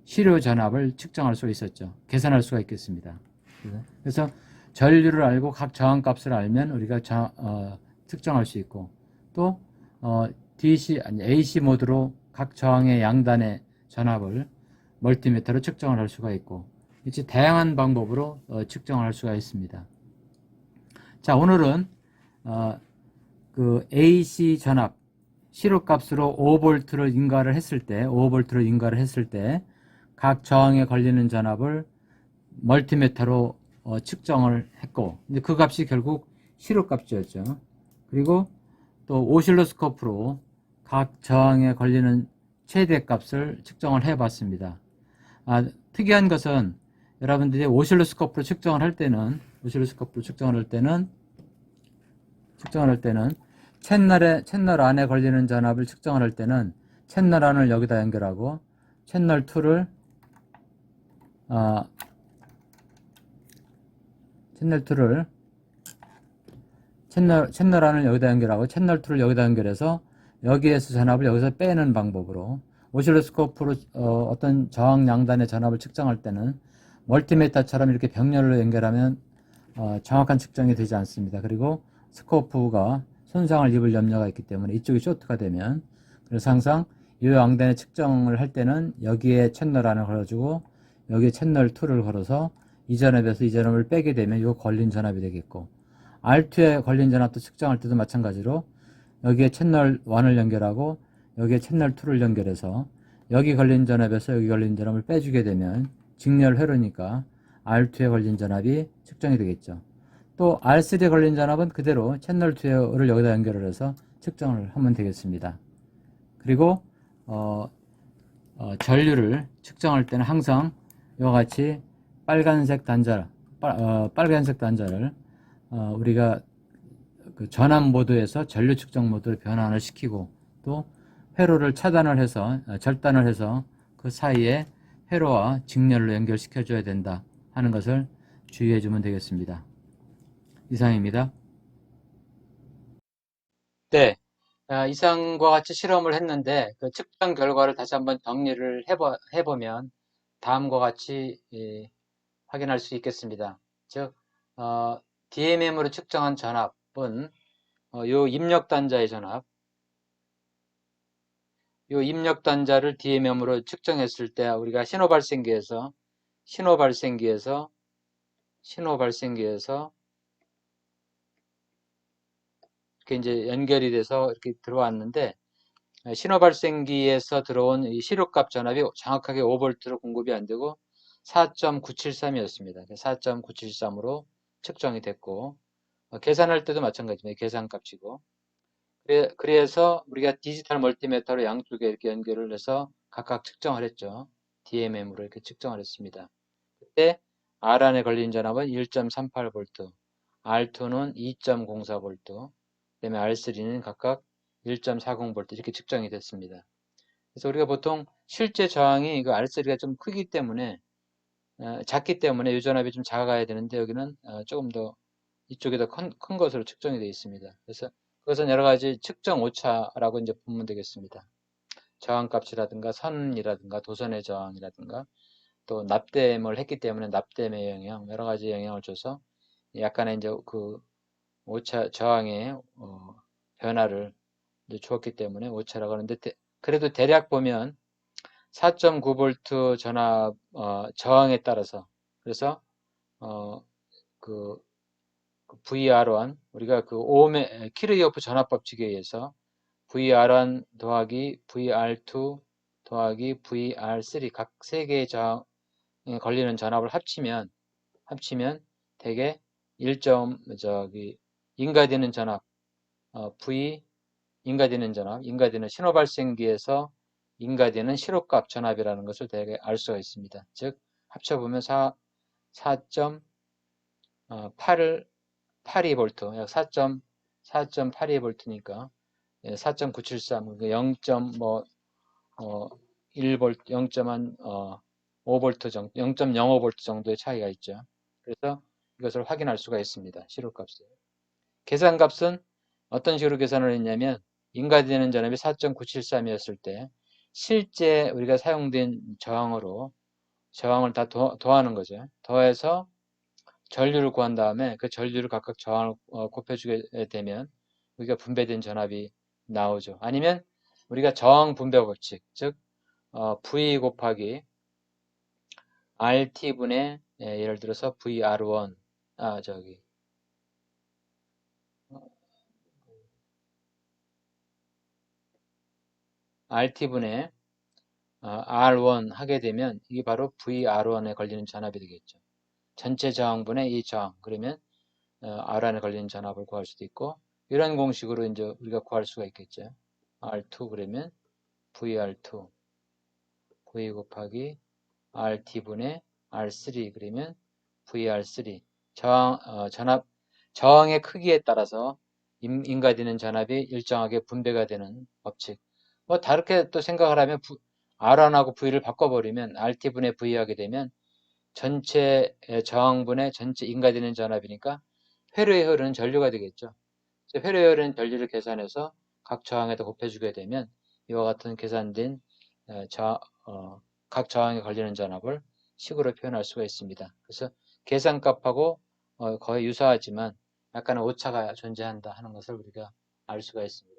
시료 전압을 측정할 수가 있었죠. 계산할 수가 있겠습니다. 그래서 전류를 알고 각 저항값을 알면 우리가 측정할 수 있고 또 AC 모드로 각 저항의 양단의 전압을 멀티미터로 측정을 할 수가 있고 이렇게 다양한 방법으로 측정을 할 수가 있습니다. 자, 오늘은 그 AC 전압 시료값으로 5V를 인가를 했을 때 각 저항에 걸리는 전압을 멀티미터로 측정을 했고 근데 그 값이 결국 시료값이었죠. 그리고 또 오실로스코프로 각 저항에 걸리는 최대값을 측정을 해 봤습니다. 특이한 것은 여러분들이 오실로스코프로 측정을 할 때는 측정을 할 때는 채널 안에 걸리는 전압을 측정을 할 때는 채널 안을 여기다 연결하고 채널 2를 채널 안을 여기다 연결하고 채널 2를 여기다 연결해서 여기에서 전압을 여기서 빼는 방법으로 오실로스코프로 어떤 저항 양단의 전압을 측정할 때는 멀티미터처럼 이렇게 병렬로 연결하면 정확한 측정이 되지 않습니다. 그리고 스코프가 손상을 입을 염려가 있기 때문에 이쪽이 쇼트가 되면, 그래서 항상 이 양단의 측정을 할 때는 여기에 채널 안을 걸어주고 여기에 채널 2를 걸어서 이 전압에서 이 전압을 빼게 되면 이 걸린 전압이 되겠고, R2에 걸린 전압도 측정할 때도 마찬가지로 여기에 채널 1을 연결하고 여기에 채널 2를 연결해서 여기 걸린 전압에서 여기 걸린 전압을 빼주게 되면 직렬 회로니까 R2에 걸린 전압이 측정이 되겠죠. 또 R3에 걸린 전압은 그대로 채널 2를 여기다 연결을 해서 측정을 하면 되겠습니다. 그리고 전류를 측정할 때는 항상 이와 같이 빨간색 단자를 우리가 그 전압 모드에서 전류 측정 모드로 변환을 시키고, 또 회로를 차단을 해서 절단을 해서 그 사이에 회로와 직렬로 연결시켜 줘야 된다 하는 것을 주의해 주면 되겠습니다. 이상입니다. 네, 이상과 같이 실험을 했는데 그 측정 결과를 다시 한번 정리를 해보면 다음과 같이 확인할 수 있겠습니다. 즉, DMM으로 측정한 전압은 요 입력 단자의 전압, 요 입력 단자를 DMM으로 측정했을 때 우리가 신호 발생기에서 이렇게 이제 연결이 돼서 이렇게 들어왔는데, 신호 발생기에서 들어온 이 시료값 전압이 정확하게 5V로 공급이 안 되고 4.973이었습니다. 4.973으로 측정이 됐고, 계산할 때도 마찬가지입니다. 계산값이고. 그래서 우리가 디지털 멀티미터로 양쪽에 이렇게 연결을 해서 각각 측정을 했죠. DMM으로 이렇게 측정을 했습니다. 그때 R 안에 걸린 전압은 1.38V, R2는 2.04V, 그다음에 R3는 각각 1.40V 이렇게 측정이 됐습니다. 그래서 우리가 보통 실제 저항이 그 R3가 좀 크기 때문에 작기 때문에 유전압이 좀 작아야 되는데 여기는 조금 더 이쪽이 더 큰 것으로 측정이 되어 있습니다. 그래서 그것은 여러 가지 측정 오차라고 이제 보면 되겠습니다. 저항값이라든가 선이라든가 도선의 저항이라든가 또 납땜을 했기 때문에 납땜의 영향, 여러 가지 영향을 줘서 약간의 이제 그 오차 저항의 변화를 이제 주었기 때문에 오차라고 하는데, 그래도 대략 보면 4.9V 전압 저항에 따라서, 그래서 그 VR1 우리가 그 오음의 키르이오프 전압 법칙에 의해서 VR1 더하기 VR2 더하기 VR3 각 3개의 저항에 걸리는 전압을 합치면 대개 1점 인가되는 전압 V 인가되는 전압, 인가되는 신호 발생기에서 인가되는 시로값 전압이라는 것을 대개 알 수가 있습니다. 즉 합쳐보면 4.82V, 4.82V니까 4.973, 0.1V, 0.5V 정도, 0.05V 정도의 차이가 있죠. 그래서 이것을 확인할 수가 있습니다. 시로값을. 계산값은 어떤 식으로 계산을 했냐면, 인가되는 전압이 4.973이었을 때 실제 우리가 사용된 저항을 다 더하는 거죠. 더해서 전류를 구한 다음에 그 전류를 각각 저항을 곱해주게 되면 우리가 분배된 전압이 나오죠. 아니면 우리가 저항 분배 법칙, 즉 V 곱하기 RT분의 예를 들어서 VR1 RT분의 R1 하게 되면 이게 바로 VR1에 걸리는 전압이 되겠죠. 전체 저항분의 이 저항, 그러면 R1에 걸리는 전압을 구할 수도 있고, 이런 공식으로 이제 우리가 구할 수가 있겠죠. R2 그러면 VR2 V 곱하기 RT분의 R3 그러면 VR3 저항의 크기에 따라서 인가되는 전압이 일정하게 분배가 되는 법칙. 뭐 다르게 또 생각을 하면 R1하고 V를 바꿔버리면 RT분의 V 하게 되면 전체 저항분의 전체 인가되는 전압이니까 회로에 흐르는 전류가 되겠죠. 회로에 흐르는 전류를 계산해서 각 저항에다 곱해주게 되면 이와 같은 계산된 각 저항에 걸리는 전압을 식으로 표현할 수가 있습니다. 그래서 계산값하고 거의 유사하지만 약간의 오차가 존재한다 하는 것을 우리가 알 수가 있습니다.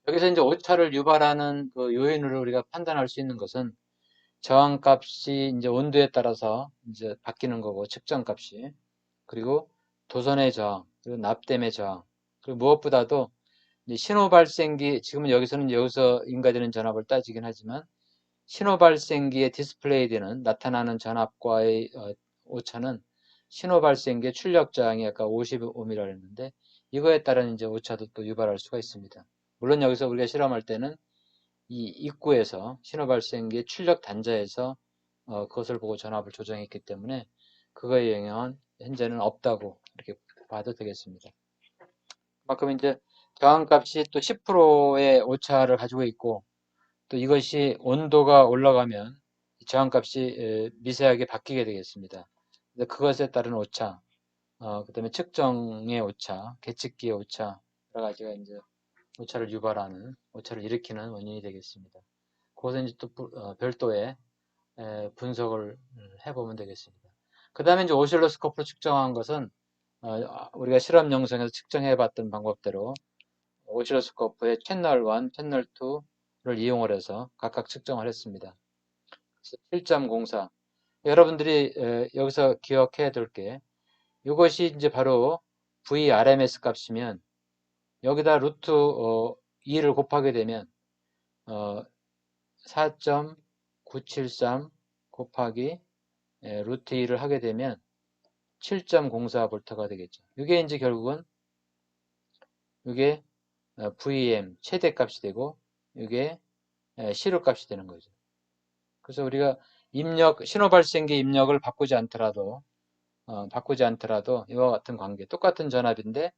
여기서 이제 오차를 유발하는 그 요인으로 우리가 판단할 수 있는 것은 저항값이 이제 온도에 따라서 이제 바뀌는 거고, 측정값이. 그리고 도선의 저항, 그리고 납땜의 저항, 그리고 무엇보다도 신호 발생기, 지금은 여기서 인가되는 전압을 따지긴 하지만 신호 발생기에 디스플레이 되는 나타나는 전압과의 오차는 신호 발생기의 출력 저항이 아까 55mm라 했는데 이거에 따른 이제 오차도 또 유발할 수가 있습니다. 물론 여기서 우리가 실험할 때는 이 입구에서 신호 발생기의 출력 단자에서 그것을 보고 전압을 조정했기 때문에 그거의 영향은 현재는 없다고 이렇게 봐도 되겠습니다. 그만큼 이제 저항값이 또 10%의 오차를 가지고 있고 또 이것이 온도가 올라가면 저항값이 미세하게 바뀌게 되겠습니다. 그것에 따른 오차, 그 다음에 측정의 오차, 계측기의 오차, 여러 가지가 이제 오차를 유발하는, 오차를 일으키는 원인이 되겠습니다. 그것은 이제 또 별도의 분석을 해보면 되겠습니다. 그 다음에 이제 오실로스코프로 측정한 것은 우리가 실험 영상에서 측정해 봤던 방법대로 오실로스코프의 채널 1, 채널 2를 이용을 해서 각각 측정을 했습니다. 7.04. 여러분들이 여기서 기억해야 될 게 이것이 이제 바로 VRMS 값이면 여기다 루트 2를 곱하게 되면 4.973 곱하기 루트 2를 하게 되면 7.04V가 되겠죠. 이게 이제 결국은 이게 VM 최대값이 되고 이게 시료값이 되는 거죠. 그래서 우리가 신호 발생기 입력을 바꾸지 않더라도 이와 같은 관계, 똑같은 전압인데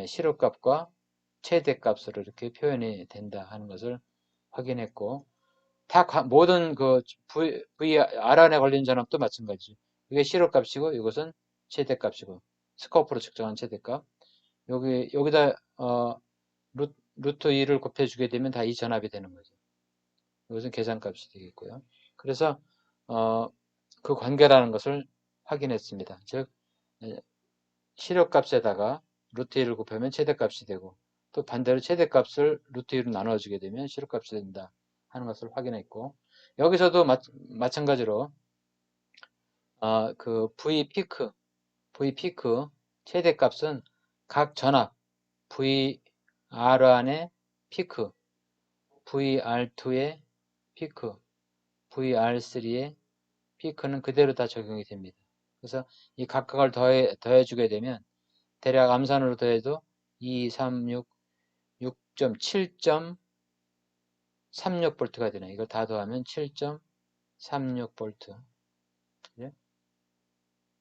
시료값과 최대값으로 이렇게 표현이 된다 하는 것을 확인했고, 모든 그 VR 안에 걸린 전압도 마찬가지죠. 이게 시료값이고 이것은 최대값이고 스코프로 측정한 최대값. 여기다 루트 2를 곱해주게 되면 다 이 전압이 되는 거죠. 이것은 계산값이 되겠고요. 그래서 그 관계라는 것을 확인했습니다. 즉 시료값에다가 루트 2를 곱하면 최대값이 되고 또 반대로 최대값을 루트 2로 나눠주게 되면 시료값이 된다 하는 것을 확인했고, 여기서도 마찬가지로 그 V 피크 최대값은 각 전압 VR1의 피크, VR2의 피크, VR3의 피크는 그대로 다 적용이 됩니다. 그래서 이 각각을 더해주게 되면 대략 암산으로 더해도 2, 3, 6, 6.7.36V가 되네. 이걸 다 더하면 7.36V.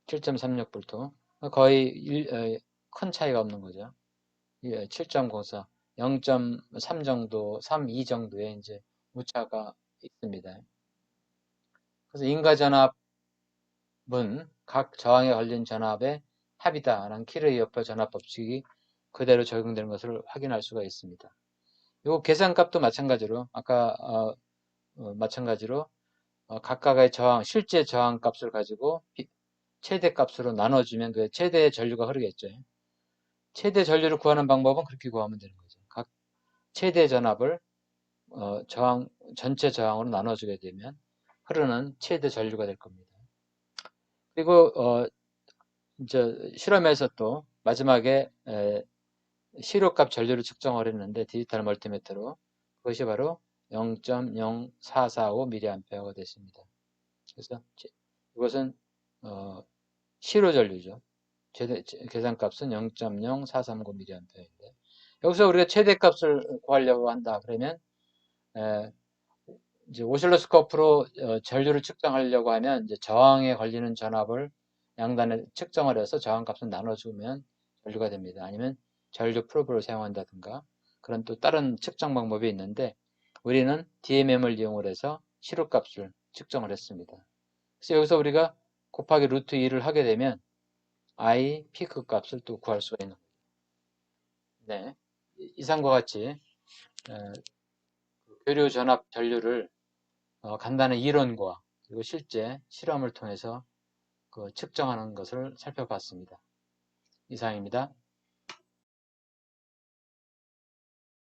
7.36V. 거의 큰 차이가 없는 거죠. 7.04, 0.3 정도, 3, 2 정도의 이제 오차가 있습니다. 그래서 인가전압은 각 저항에 걸린 전압의 합이다라는 키르이어프 전압 법칙이 그대로 적용되는 것을 확인할 수가 있습니다. 요 계산값도 마찬가지로 아까 마찬가지로 각각의 실제 저항 값을 가지고 최대 값으로 나눠주면 그 최대의 전류가 흐르겠죠. 최대 전류를 구하는 방법은 그렇게 구하면 되는 거죠. 각 최대 전압을 전체 저항으로 나눠주게 되면 흐르는 최대 전류가 될 겁니다. 그리고 이제 실험에서 또 마지막에 시료값 전류를 측정을 했는데 디지털 멀티미터로 그것이 바로 0.0445mA가 됐습니다. 그래서 이것은 시료 전류죠. 계산값은 0.0439mA인데 여기서 우리가 최대값을 구하려고 한다 그러면 이제 오실로스코프로 전류를 측정하려고 하면 이제 저항에 걸리는 전압을 양단에 측정을 해서 저항값을 나눠주면 전류가 됩니다. 아니면 전류 프로브를 사용한다든가 그런 또 다른 측정 방법이 있는데 우리는 DMM을 이용을 해서 시료값을 측정을 했습니다. 그래서 여기서 우리가 곱하기 루트 2를 하게 되면 I 피크 값을 또 구할 수가 있는 거예요. 네. 이상과 같이 교류 전압 전류를 간단한 이론과 그리고 실제 실험을 통해서 측정하는 것을 살펴봤습니다. 이상입니다.